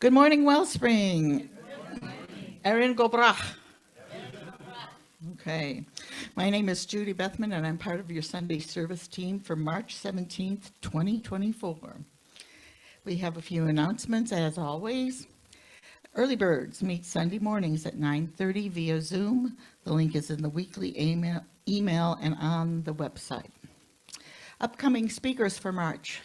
Good morning, Wellspring. Erin Gobrach. Okay. My name is Judy Bethman, and I'm part of your Sunday service team for March 17th, 2024. We have a few announcements, as always. Early Birds meet Sunday mornings at 9:30 via Zoom. The link is in the weekly email and on the website. Upcoming speakers for March.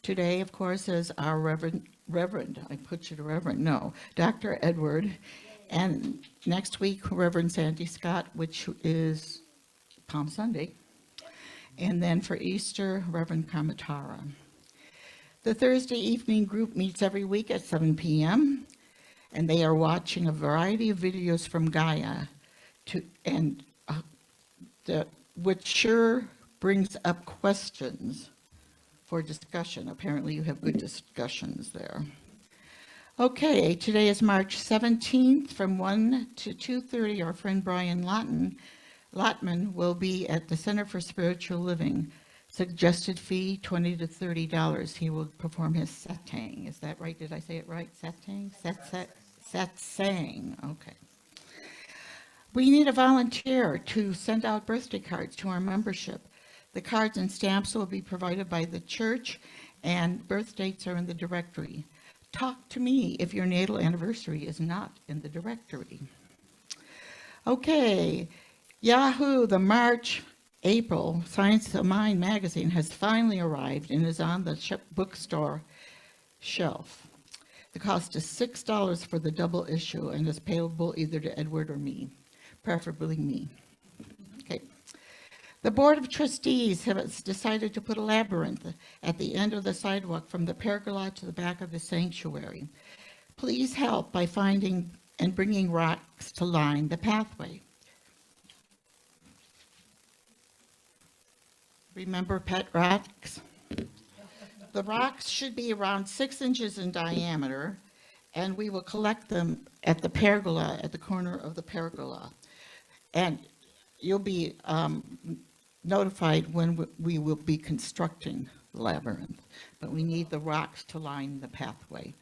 Today, of course, is our Reverend, I put you to Reverend, no, Dr. Edward. And next week, Reverend Sandy Scott, which is Palm Sunday. And then for Easter, Reverend Kamatara. The Thursday evening group meets every week at 7 p.m. and they are watching a variety of videos from Gaia, which sure brings up questions for discussion. Apparently you have good discussions there. Okay, today is March 17th from 1 to 2:30. Our friend Brian Lotman will be at the Center for Spiritual Living. Suggested fee $20 to $30. He will perform his satsang. Is that right? Did I say it right? Satsang? Satsang. Okay. We need a volunteer to send out birthday cards to our membership. The cards and stamps will be provided by the church, and birth dates are in the directory. Talk to me if your natal anniversary is not in the directory. Okay, Yahoo, the March-April Science of Mind magazine has finally arrived and is on the bookstore shelf. The cost is $6 for the double issue and is payable either to Edward or me, preferably me. Okay. The Board of Trustees has decided to put a labyrinth at the end of the sidewalk from the pergola to the back of the sanctuary. Please help by finding and bringing rocks to line the pathway. Remember pet rocks? The rocks should be around 6 inches in diameter, and we will collect them at the pergola, at the corner of the pergola. And you'll be notified when we will be constructing the labyrinth, but we need the rocks to line the pathway.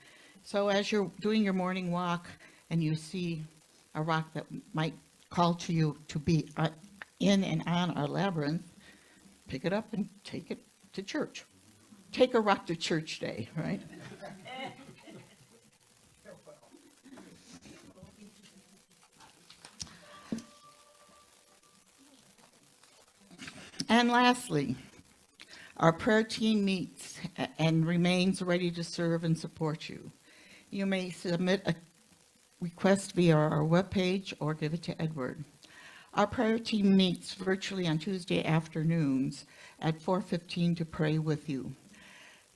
So as you're doing your morning walk and you see a rock that might call to you to be in and on our labyrinth, pick it up and take it to church. Take a rock to church day, right? And lastly, our prayer team meets and remains ready to serve and support you. You may submit a request via our webpage or give it to Edward. Our prayer team meets virtually on Tuesday afternoons at 4:15 to pray with you.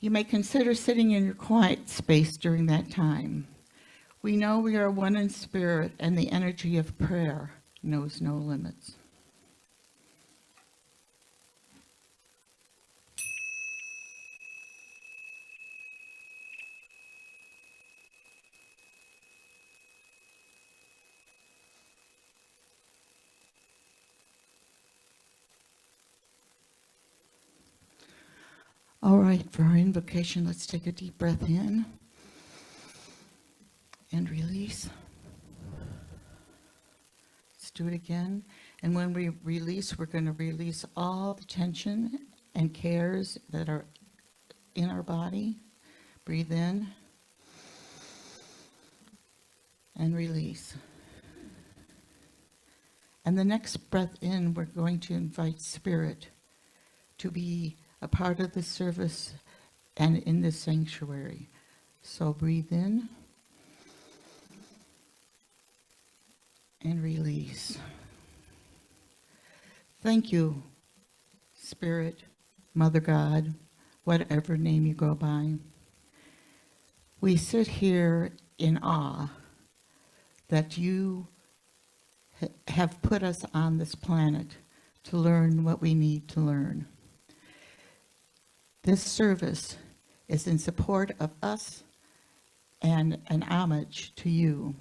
You may consider sitting in your quiet space during that time. We know we are one in spirit, and the energy of prayer knows no limits. All right, for our invocation, let's take a deep breath in and release. Let's do it again. And when we release, we're going to release all the tension and cares that are in our body. Breathe in and release. And the next breath in, we're going to invite Spirit to be a part of the service and in the sanctuary. So breathe in and release. Thank you, Spirit, Mother God, whatever name you go by. We sit here in awe that you have put us on this planet to learn what we need to learn. This service is in support of us and an homage to you.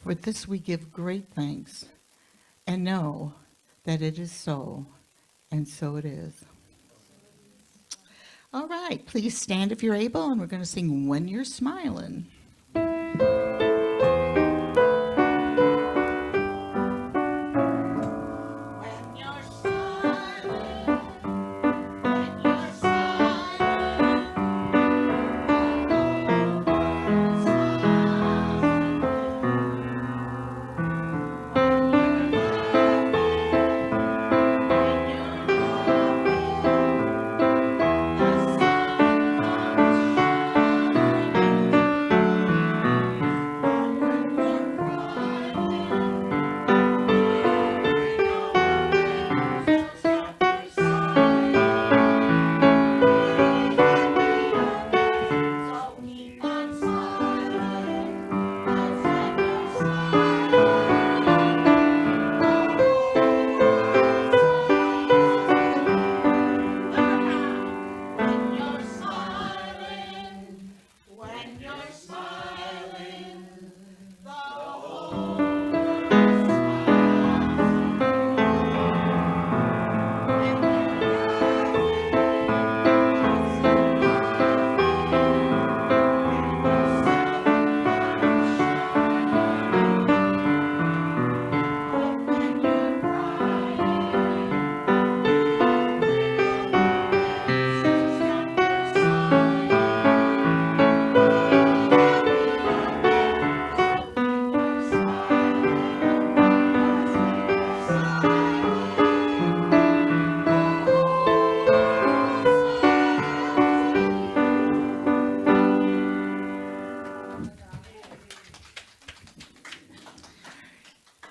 For this we give great thanks and know that it is so, and so it is. All right, please stand if you're able, and we're going to sing When You're Smiling.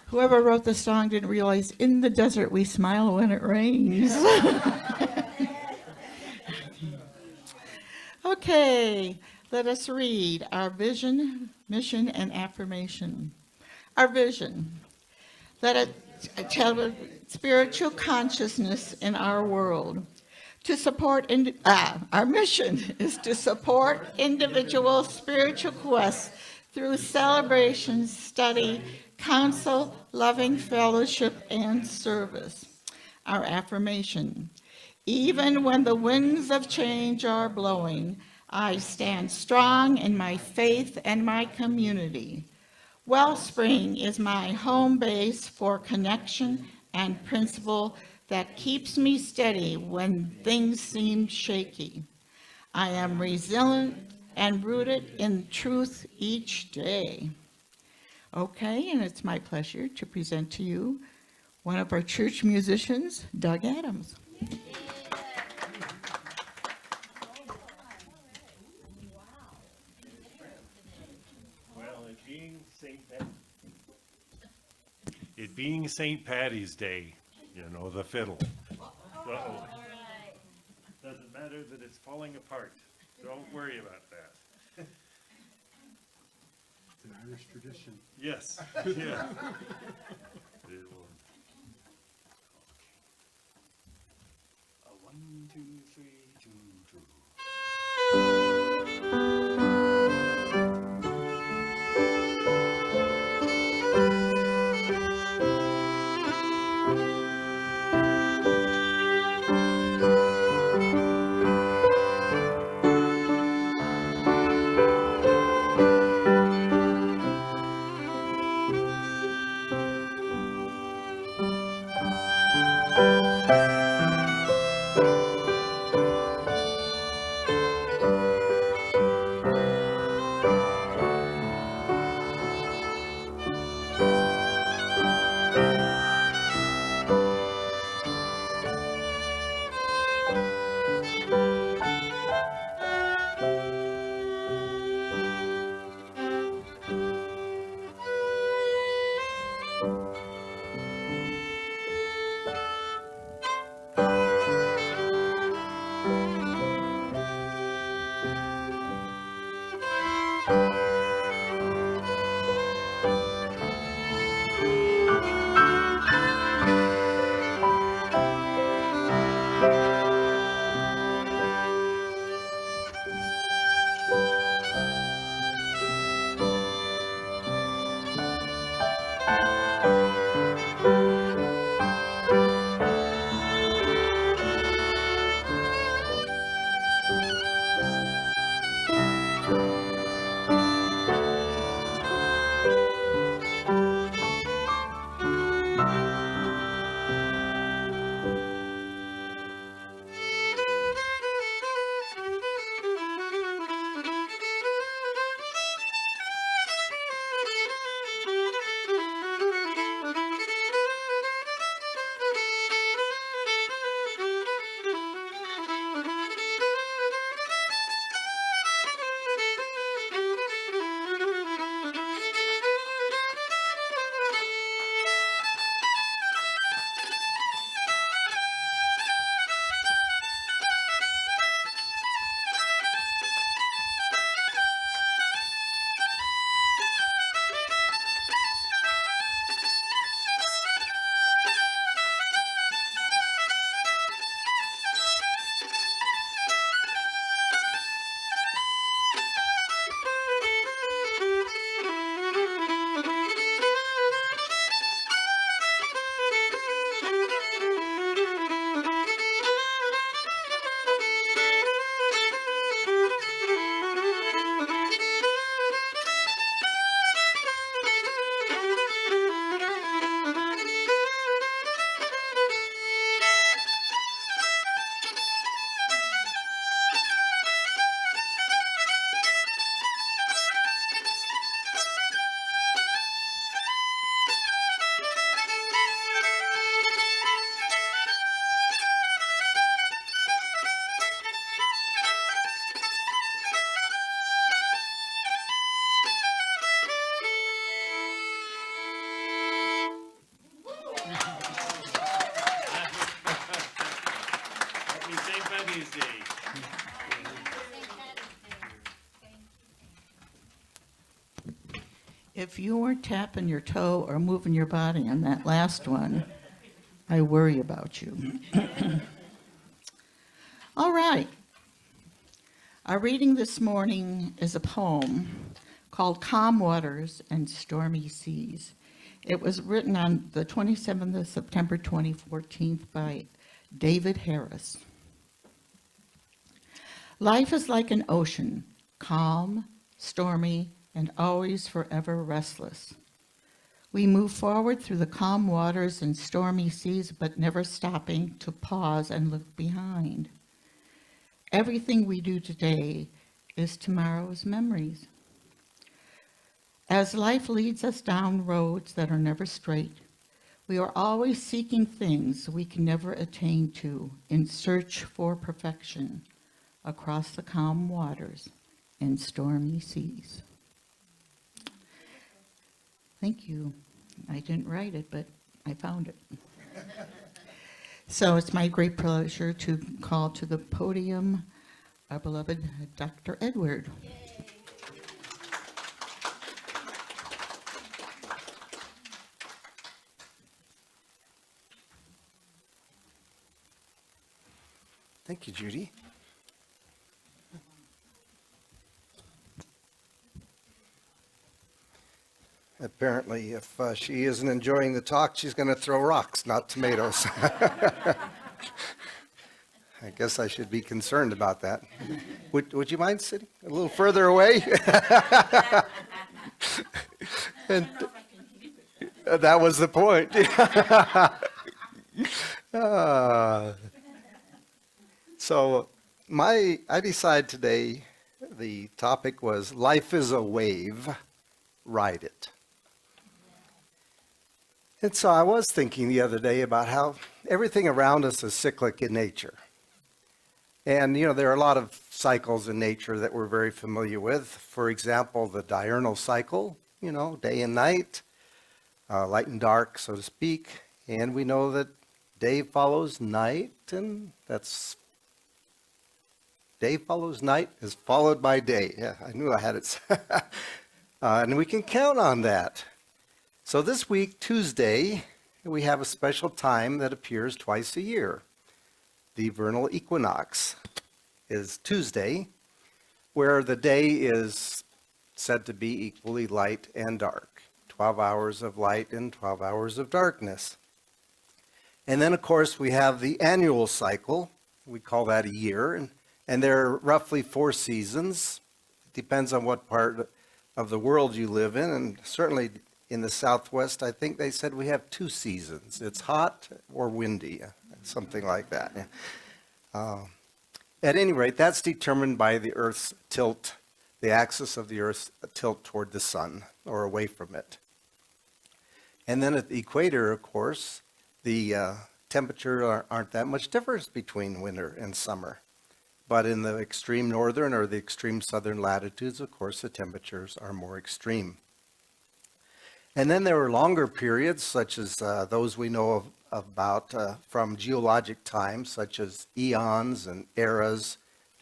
Whoever wrote the song didn't realize in the desert we smile when it rains. Okay, let us read our vision, mission, and affirmation. Our vision. Let it tell spiritual consciousness in our world. To support, our mission is to support individual spiritual quests through celebration, study, counsel, loving fellowship, and service. Our affirmation. Even when the winds of change are blowing, I stand strong in my faith and my community. Wellspring is my home base for connection and principle that keeps me steady when things seem shaky. I am resilient and rooted in truth each day. Okay, and it's my pleasure to present to you one of our church musicians, Doug Adamz. Well, it being St. Patty's Day, you know, the fiddle. Uh-oh. Doesn't matter that it's falling apart. Don't worry about that. It's an Irish tradition. Yes, yeah. It will. A 1, 2, 3, 2, 2. Patty's Day. If you weren't tapping your toe or moving your body on that last one, I worry about you. All right. Our reading this morning is a poem called Calm Waters and Stormy Seas. It was written on the 27th of September 2014 by David Harris. Life is like an ocean, calm, stormy, and always forever restless. We move forward through the calm waters and stormy seas, but never stopping to pause and look behind. Everything we do today is tomorrow's memories. As life leads us down roads that are never straight, we are always seeking things we can never attain to in search for perfection across the calm waters and stormy seas. Thank you. I didn't write it, but I found it. So it's my great pleasure to call to the podium our beloved Dr. Edward. Thank you, Judy. Apparently, if she isn't enjoying the talk, she's going to throw rocks, not tomatoes. I guess I should be concerned about that. Would you mind sitting a little further away? And that was the point. So I decided today the topic was life is a wave, ride it. And so I was thinking the other day about how everything around us is cyclic in nature. And, there are a lot of cycles in nature that we're very familiar with. For example, the diurnal cycle, day and night, light and dark, so to speak. And we know that day follows night, and day follows night is followed by day. Yeah, I knew I had it. And we can count on that. So this week, Tuesday, we have a special time that appears twice a year. The vernal equinox is Tuesday, where the day is said to be equally light and dark. 12 hours of light and 12 hours of darkness. And then, of course, we have the annual cycle. We call that a year. And there are roughly 4 seasons. It depends on what part of the world you live in. And certainly in the Southwest, I think they said we have 2 seasons. It's hot or windy, something like that. At any rate, that's determined by the Earth's tilt, the axis of the Earth's tilt toward the sun or away from it. And then at the equator, of course, the temperature aren't that much difference between winter and summer. But in the extreme northern or the extreme southern latitudes, of course, the temperatures are more extreme. And then there are longer periods, such as those we know about from geologic time, such as eons and eras,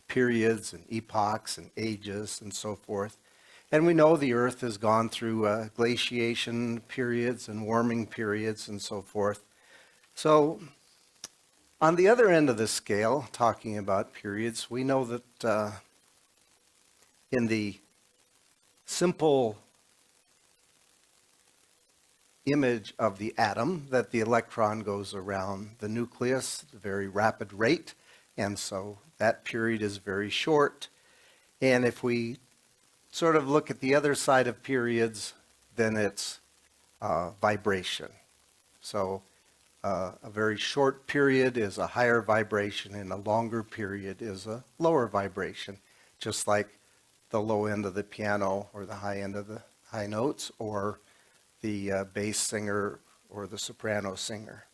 periods and epochs and ages and so forth. And we know the Earth has gone through glaciation periods and warming periods and so forth. So on the other end of the scale, talking about periods, we know that in the simple image of the atom, that the electron goes around the nucleus at a very rapid rate, and so that period is very short. And if we sort of look at the other side of periods, then it's vibration. So a very short period is a higher vibration, and a longer period is a lower vibration, just like the low end of the piano or the high end of the high notes, or the bass singer or the soprano singer.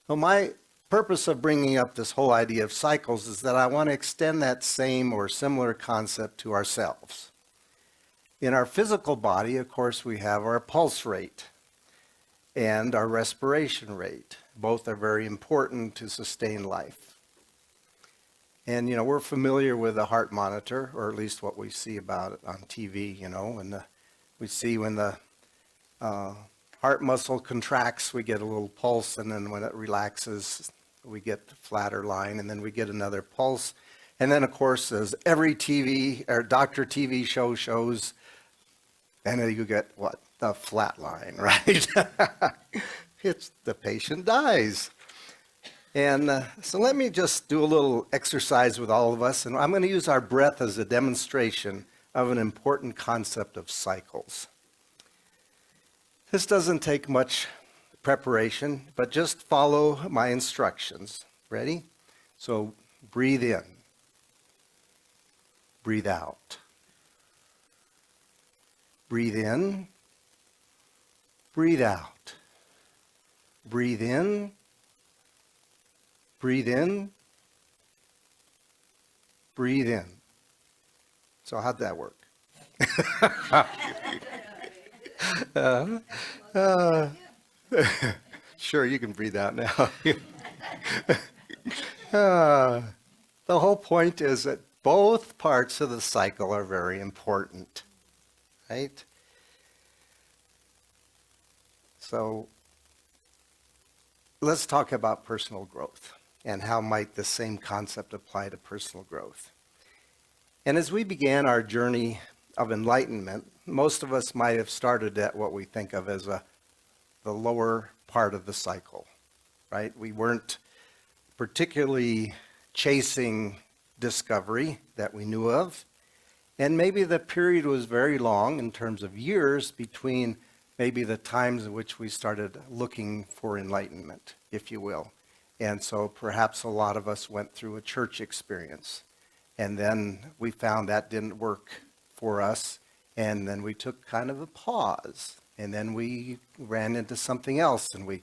Well, my purpose of bringing up this whole idea of cycles is that I want to extend that same or similar concept to ourselves. In our physical body, of course, we have our pulse rate and our respiration rate. Both are very important to sustain life. And, we're familiar with the heart monitor, or at least what we see about it on TV, and we see when the heart muscle contracts, we get a little pulse, and then when it relaxes, we get the flatter line, and then we get another pulse. And then, of course, as every TV or doctor TV show shows, and then you get what? The flat line, right? It's the patient dies. And so let me just do a little exercise with all of us, and I'm going to use our breath as a demonstration of an important concept of cycles. This doesn't take much preparation, but just follow my instructions. Ready? So breathe in. Breathe out. Breathe in. Breathe out. Breathe in. Breathe in. Breathe in. So how'd that work? Sure, you can breathe out now. The whole point is that both parts of the cycle are very important, right? So let's talk about personal growth and how might the same concept apply to personal growth. And as we began our journey of enlightenment, most of us might have started at what we think of as the lower part of the cycle, right? We weren't particularly chasing discovery that we knew of. And maybe the period was very long in terms of years between maybe the times in which we started looking for enlightenment, if you will. And so perhaps a lot of us went through a church experience. And then we found that didn't work for us. And then we took kind of a pause. And then we ran into something else and we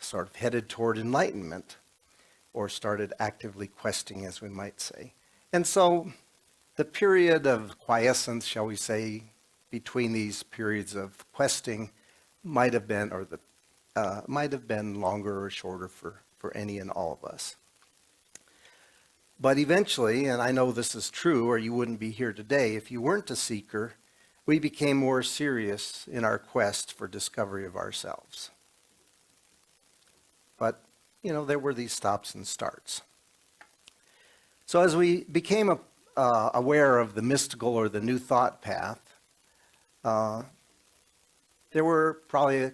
sort of headed toward enlightenment or started actively questing, as we might say. And so the period of quiescence, shall we say, between these periods of questing might have been, might have been longer or shorter for any and all of us. But eventually, and I know this is true or you wouldn't be here today, if you weren't a seeker, we became more serious in our quest for discovery of ourselves. But, there were these stops and starts. So as we became aware of the mystical or the new thought path, there were probably a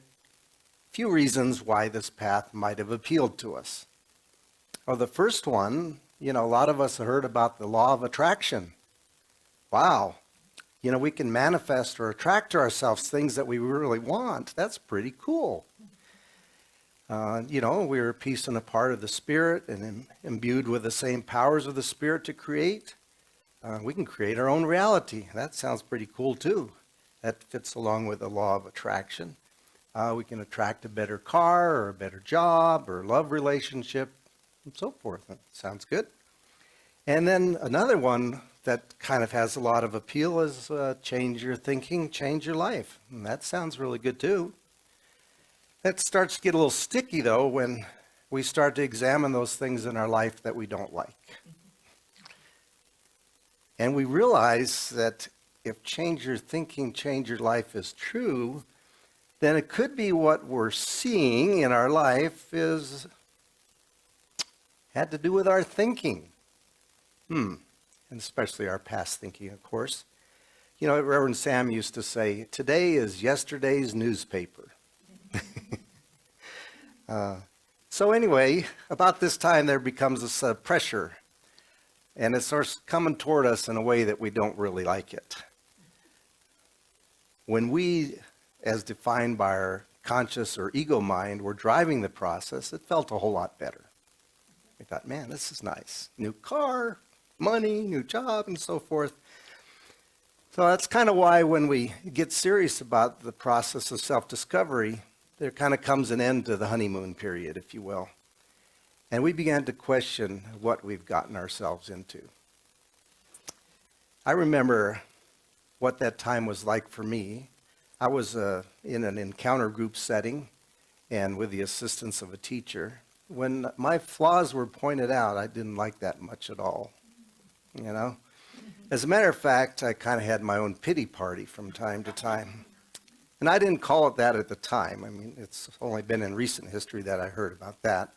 few reasons why this path might have appealed to us. Well, the first one, a lot of us heard about the law of attraction. Wow. We can manifest or attract to ourselves things that we really want. That's pretty cool. We're a piece and a part of the Spirit and imbued with the same powers of the Spirit to create. We can create our own reality. That sounds pretty cool too. That fits along with the law of attraction. We can attract a better car or a better job or love relationship and so forth. That sounds good. And then another one that kind of has a lot of appeal is change your thinking, change your life. And that sounds really good too. That starts to get a little sticky though when we start to examine those things in our life that we don't like. And we realize that if change your thinking, change your life is true, then it could be what we're seeing in our life had to do with our thinking. And especially our past thinking, of course. Reverend Sam used to say, today is yesterday's newspaper. So anyway, about this time there becomes this pressure. And it starts coming toward us in a way that we don't really like it. When we, as defined by our conscious or ego mind, were driving the process, it felt a whole lot better. We thought, man, this is nice. New car, money, new job, and so forth. So that's kind of why when we get serious about the process of self-discovery, there kind of comes an end to the honeymoon period, if you will. And we began to question what we've gotten ourselves into. I remember what that time was like for me. I was in an encounter group setting and with the assistance of a teacher. when my flaws were pointed out, I didn't like that much at all, you know? As a matter of fact, I kind of had my own pity party from time to time. And I didn't call it that at the time. I mean, it's only been in recent history that I heard about that.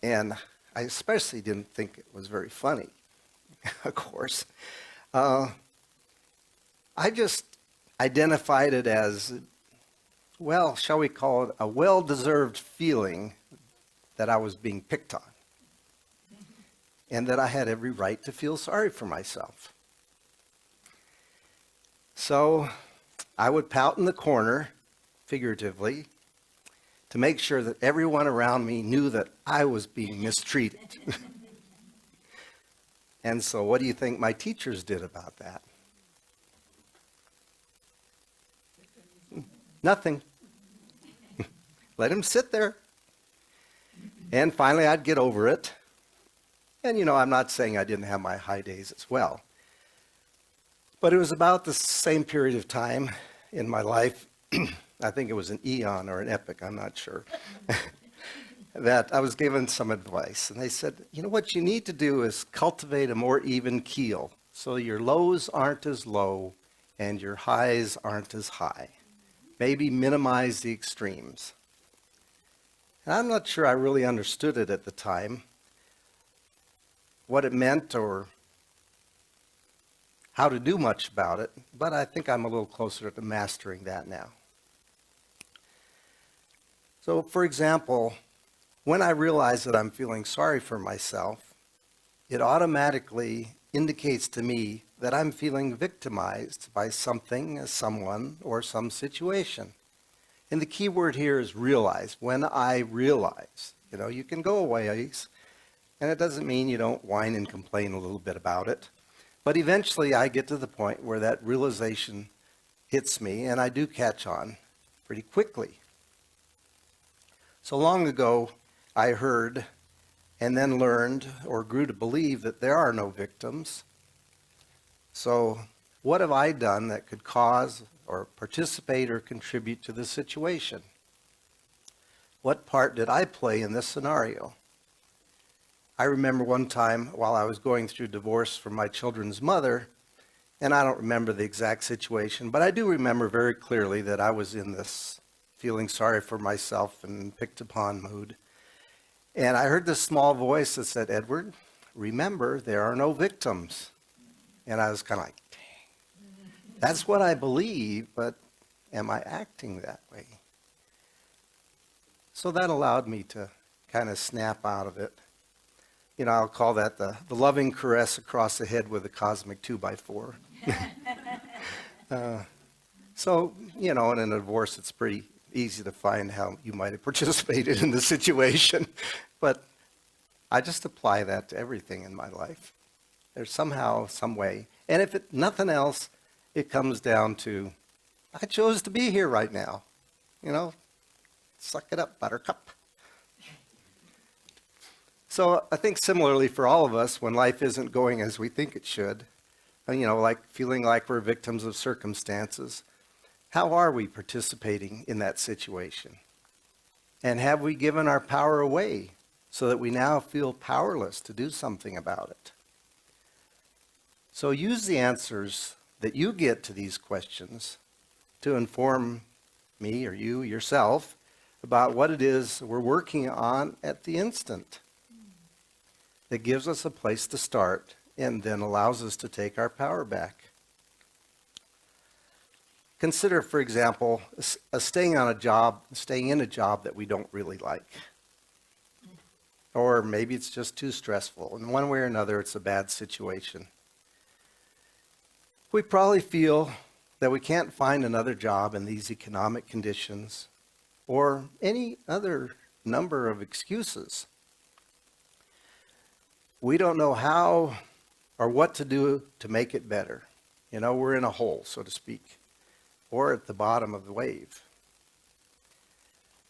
And I especially didn't think it was very funny, of course. I just identified it as, well, shall we call it a well-deserved feeling that I was being picked on, and that I had every right to feel sorry for myself. So I would pout in the corner, figuratively, to make sure that everyone around me knew that I was being mistreated. And so what do you think my teachers did about that? Nothing. Let him sit there. And finally, I'd get over it. And, you know, I'm not saying I didn't have my high days as well. But it was about the same period of time in my life, I think it was an eon or an epoch, I'm not sure, that I was given some advice. And they said, you know, what you need to do is cultivate a more even keel, so your lows aren't as low and your highs aren't as high. Maybe minimize the extremes. And I'm not sure I really understood it at the time, what it meant or how to do much about it, but I think I'm a little closer to mastering that now. So, for example, when I realize that I'm feeling sorry for myself, it automatically indicates to me that I'm feeling victimized by something, someone, or some situation. And the key word here is realize. When I realize, you know, you can go a ways, and it doesn't mean you don't whine and complain a little bit about it. But eventually I get to the point where that realization hits me, and I do catch on pretty quickly. So long ago, I heard and then learned or grew to believe that there are no victims. So what have I done that could cause or participate or contribute to the situation? What part did I play in this scenario? I remember one time while I was going through divorce from my children's mother, and I don't remember the exact situation, but I do remember very clearly that I was in this feeling sorry for myself and picked upon mood. And I heard this small voice that said, Edward, remember, there are no victims. And I was kind of like, dang, that's what I believe, but am I acting that way? So that allowed me to kind of snap out of it. You know, I'll call that the loving caress across the head with a cosmic 2x4. So, you know, in a divorce, it's pretty easy to find how you might have participated in the situation. But I just apply that to everything in my life. There's somehow, some way. And if nothing else, it comes down to, I chose to be here right now. You know, suck it up, buttercup. So I think similarly for all of us, when life isn't going as we think it should, you know, like feeling like we're victims of circumstances, how are we participating in that situation? And have we given our power away so that we now feel powerless to do something about it? So use the answers that you get to these questions to inform me or you yourself about what it is we're working on at the instant that gives us a place to start and then allows us to take our power back. Consider, for example, staying in a job that we don't really like. Or maybe it's just too stressful. In one way or another, it's a bad situation. We probably feel that we can't find another job in these economic conditions or any other number of excuses. We don't know how or what to do to make it better. You know, we're in a hole, so to speak, or at the bottom of the wave.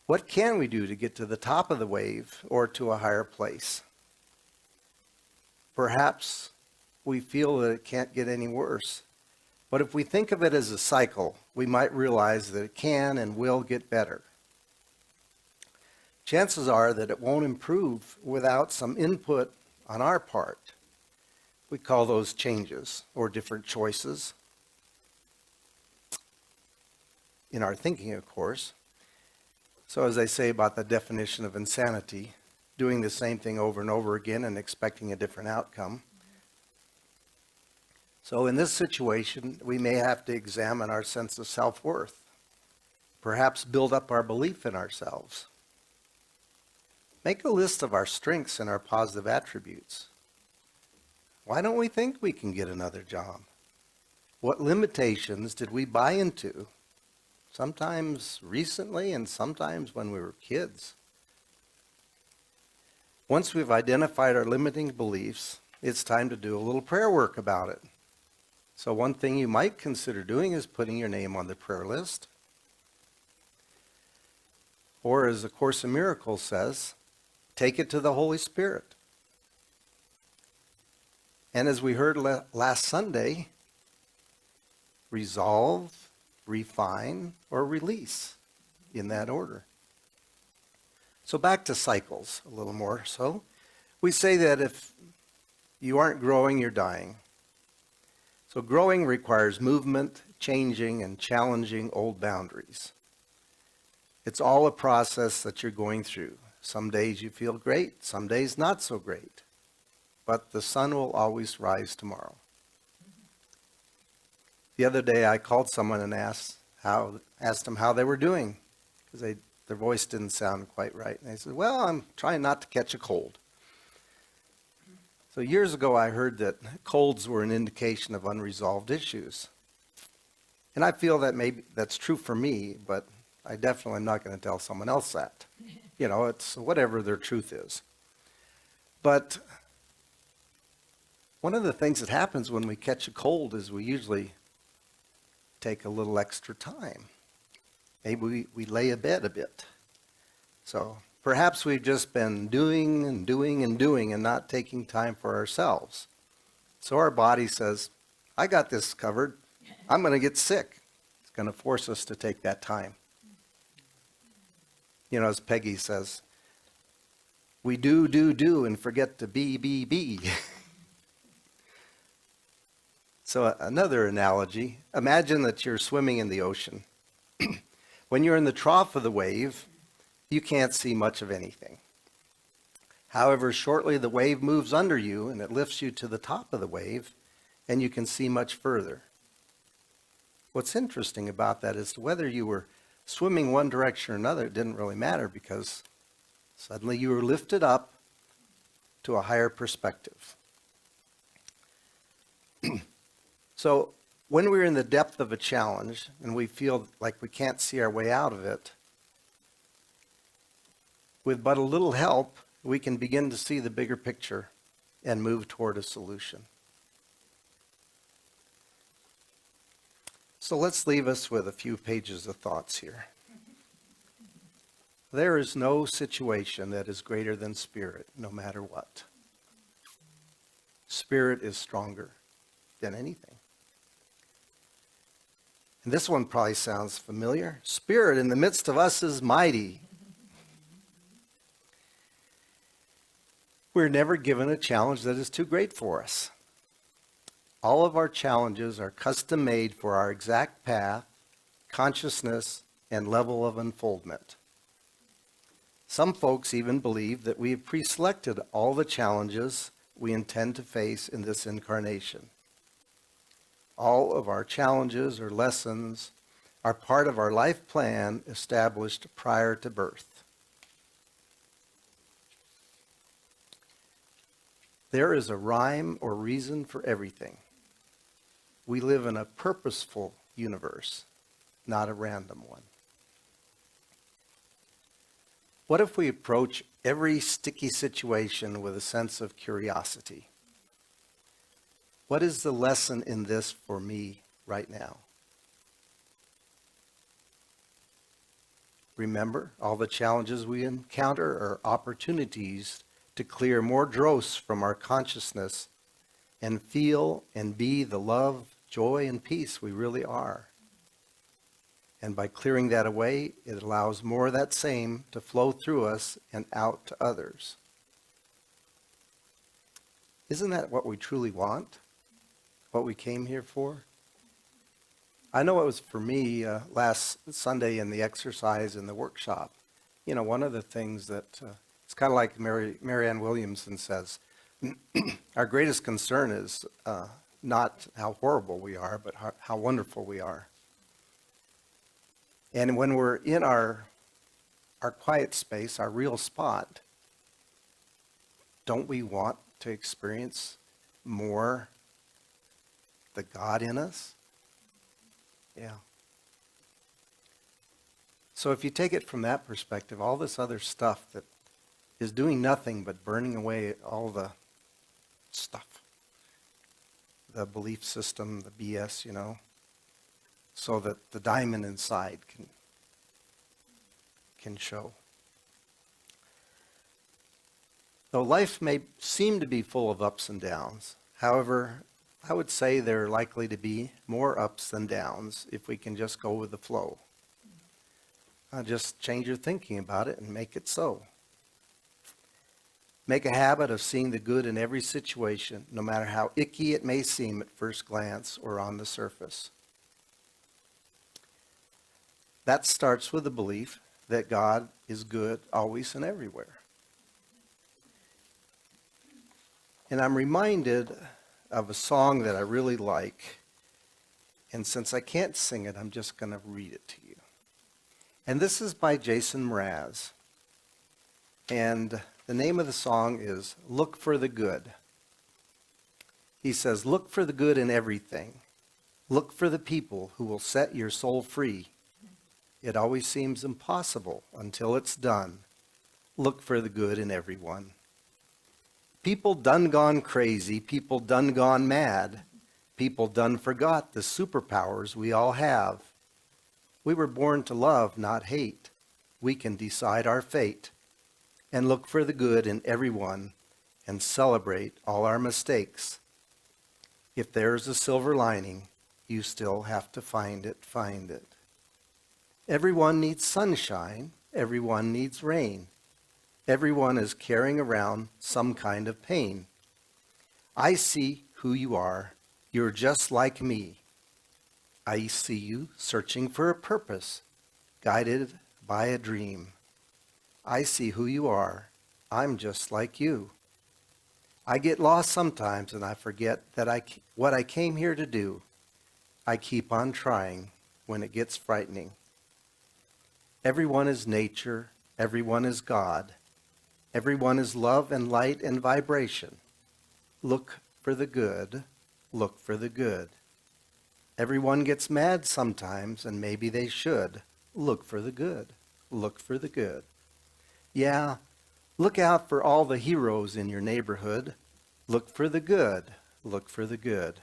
What can we do to get to the top of the wave or to a higher place? Perhaps we feel that it can't get any worse. But if we think of it as a cycle, we might realize that it can and will get better. chances are that it won't improve without some input on our part. We call those changes or different choices. In our thinking, of course. So as I say about the definition of insanity, doing the same thing over and over again and expecting a different outcome. So in this situation, we may have to examine our sense of self-worth, perhaps build up our belief in ourselves. Make a list of our strengths and our positive attributes. Why don't we think we can get another job? What limitations did we buy into? Sometimes recently and sometimes when we were kids. Once we've identified our limiting beliefs, it's time to do a little prayer work about it. So one thing you might consider doing is putting your name on the prayer list. Or as the Course in Miracles says, take it to the Holy Spirit. And as we heard last Sunday, resolve, refine, or release in that order. So back to cycles a little more. So we say that if you aren't growing, you're dying. So growing requires movement, changing, and challenging old boundaries. It's all a process that you're going through. Some days you feel great, some days not so great. But the sun will always rise tomorrow. The other day I called someone and asked them how they were doing, because their voice didn't sound quite right. And they said, well, I'm trying not to catch a cold. So years ago I heard that colds were an indication of unresolved issues. And I feel that maybe that's true for me, but I definitely am not going to tell someone else that. You know, it's whatever their truth is. But one of the things that happens when we catch a cold is we usually take a little extra time. Maybe we lay abed a bit. So perhaps we've just been doing and doing and doing and not taking time for ourselves. So our body says, I got this covered. I'm going to get sick. It's going to force us to take that time. You know, as Peggy says, we do and forget to be. So another analogy, imagine that you're swimming in the ocean. When you're in the trough of the wave, you can't see much of anything. However, shortly the wave moves under you and it lifts you to the top of the wave and you can see much further. What's interesting about that is whether you were swimming one direction or another, it didn't really matter because suddenly you were lifted up to a higher perspective. So when we're in the depth of a challenge and we feel like we can't see our way out of it, with but a little help, we can begin to see the bigger picture and move toward a solution. So let's leave us with a few pages of thoughts here. There is no situation that is greater than spirit, no matter what. Spirit is stronger than anything. And this one probably sounds familiar. Spirit in the midst of us is mighty. We're never given a challenge that is too great for us. All of our challenges are custom made for our exact path, consciousness, and level of unfoldment. Some folks even believe that we have pre-selected all the challenges we intend to face in this incarnation. All of our challenges or lessons are part of our life plan established prior to birth. There is a rhyme or reason for everything. We live in a purposeful universe, not a random one. What if we approach every sticky situation with a sense of curiosity? What is the lesson in this for me right now? Remember, all the challenges we encounter are opportunities to clear more dross from our consciousness and feel and be the love, joy, and peace we really are. And by clearing that away, it allows more of that same to flow through us and out to others. Isn't that what we truly want? What we came here for? I know it was for me last Sunday in the exercise in the workshop. You know, one of the things that, it's kind of like Marianne Williamson says, our greatest concern is not how horrible we are, but how wonderful we are. And when we're in our quiet space, our real spot, don't we want to experience more the God in us? Yeah. So if you take it from that perspective, all this other stuff that is doing nothing but burning away all the stuff, the belief system, the BS, you know, so that the diamond inside can show. Though life may seem to be full of ups and downs, however, I would say there are likely to be more ups than downs if we can just go with the flow. Just change your thinking about it and make it so. Make a habit of seeing the good in every situation, no matter how icky it may seem at first glance or on the surface. That starts with the belief that God is good always and everywhere. And I'm reminded of a song that I really like. And since I can't sing it, I'm just going to read it to you. And this is by Jason Mraz. And the name of the song is Look for the Good. He says, look for the good in everything. Look for the people who will set your soul free. It always seems impossible until it's done. Look for the good in everyone. People done gone crazy, people done gone mad, people done forgot the superpowers we all have. We were born to love, not hate. We can decide our fate and look for the good in everyone and celebrate all our mistakes. If there's a silver lining, you still have to find it, find it. Everyone needs sunshine, everyone needs rain. Everyone is carrying around some kind of pain. I see who you are. You're just like me. I see you searching for a purpose, guided by a dream. I see who you are. I'm just like you. I get lost sometimes and I forget that what I came here to do. I keep on trying when it gets frightening. Everyone is nature. Everyone is God. Everyone is love and light and vibration. Look for the good. Look for the good. Everyone gets mad sometimes, and maybe they should. Look for the good. Look for the good. Yeah, look out for all the heroes in your neighborhood. Look for the good. Look for the good.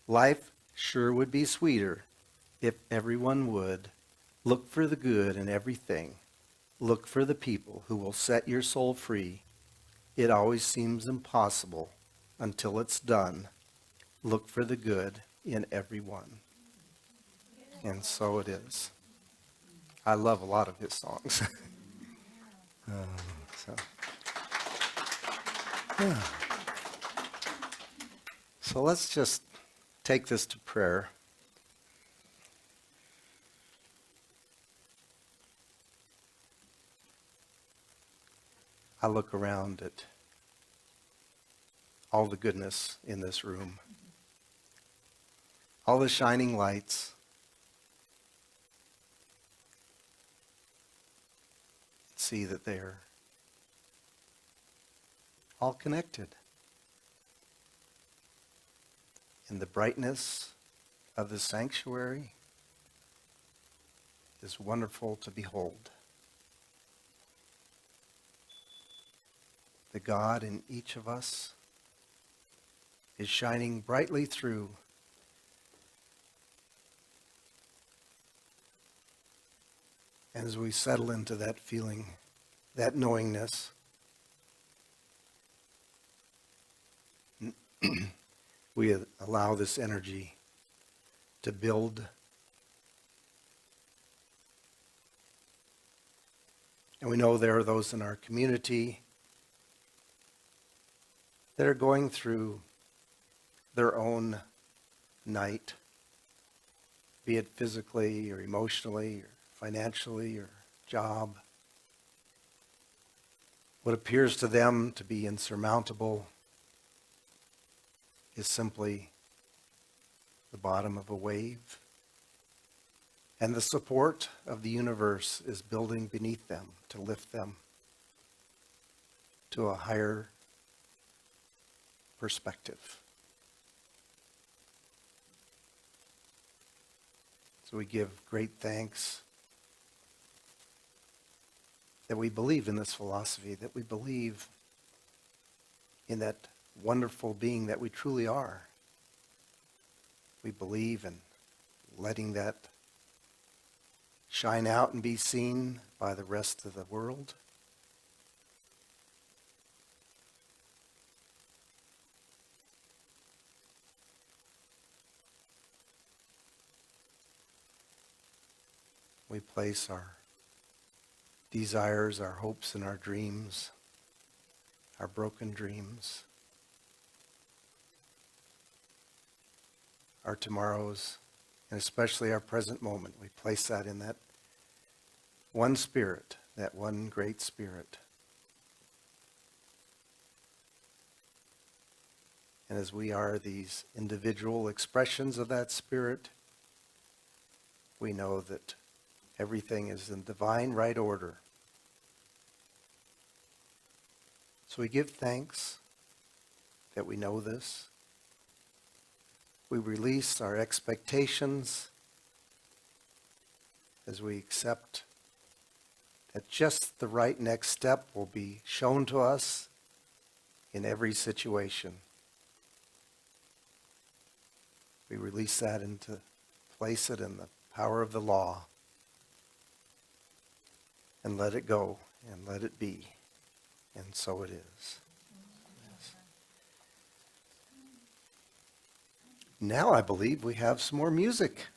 Life sure would be sweeter if everyone would. Look for the good in everything. Look for the people who will set your soul free. It always seems impossible until it's done. Look for the good in everyone. And so it is. I love a lot of his songs. So let's just take this to prayer. I look around at all the goodness in this room, all the shining lights, see that they're all connected. And the brightness of the sanctuary is wonderful to behold. The God in each of us is shining brightly through. And as we settle into that feeling, that knowingness, we allow this energy to build And we know there are those in our community that are going through their own night, be it physically or emotionally or financially or job. What appears to them to be insurmountable is simply the bottom of a wave. And the support of the universe is building beneath them to lift them to a higher perspective. So we give great thanks that we believe in this philosophy, that we believe in that wonderful being that we truly are. We believe in letting that shine out and be seen by the rest of the world. We place our desires, our hopes, and our dreams, our broken dreams, our tomorrows, and especially our present moment. We place that in that one spirit, that one great spirit. And as we are these individual expressions of that spirit, we know that everything is in divine right order. So we give thanks that we know this. We release our expectations as we accept that just the right next step will be shown to us in every situation. We release that and to place it in the power of the law and let it go and let it be. And so it is. Yes. Now I believe we have some more music.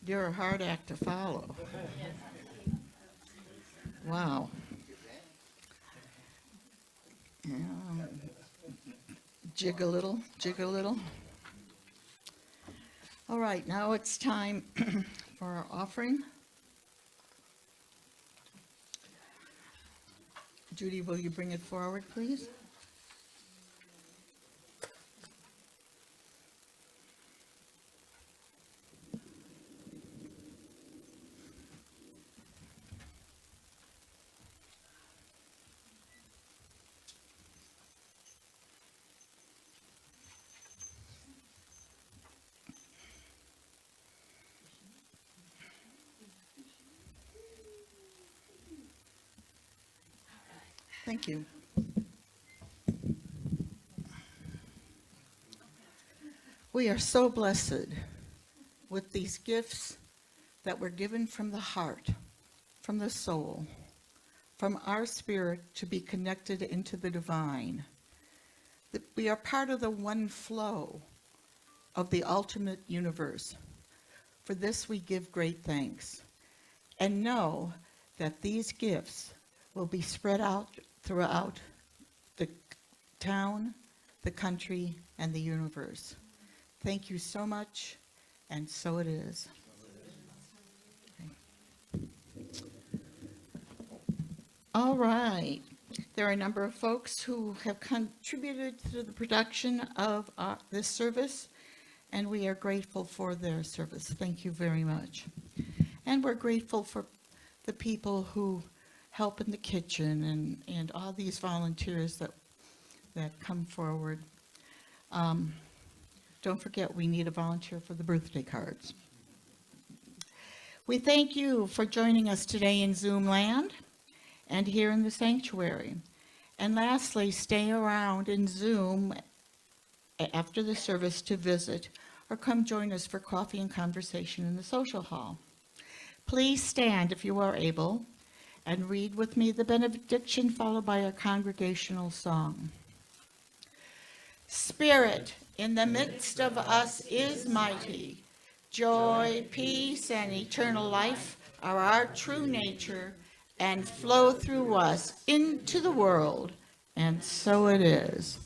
You're a hard act to follow. Wow. Yeah. Jig a little, jig a little. All right, now it's time for our offering. Judy, will you bring it forward, please? Thank you. We are so blessed with these gifts that were given from the heart, from the soul, from our spirit to be connected into the divine. That we are part of the one flow of the ultimate universe. For this we give great thanks and know that these gifts will be spread out throughout the town, the country, and the universe. Thank you so much, and so it is. Okay. All right. There are a number of folks who have contributed to the production of this service, and we are grateful for their service. Thank you very much. And we're grateful for the people who help in the kitchen and all these volunteers that come forward. Don't forget, we need a volunteer for the birthday cards. We thank you for joining us today in Zoom land and here in the sanctuary. And lastly, stay around in Zoom after the service to visit or come join us for coffee and conversation in the social hall. Please stand if you are able and read with me the benediction followed by a congregational song. Spirit in the midst of us is mighty. Joy, peace, and eternal life are our true nature and flow through us into the world. And so it is.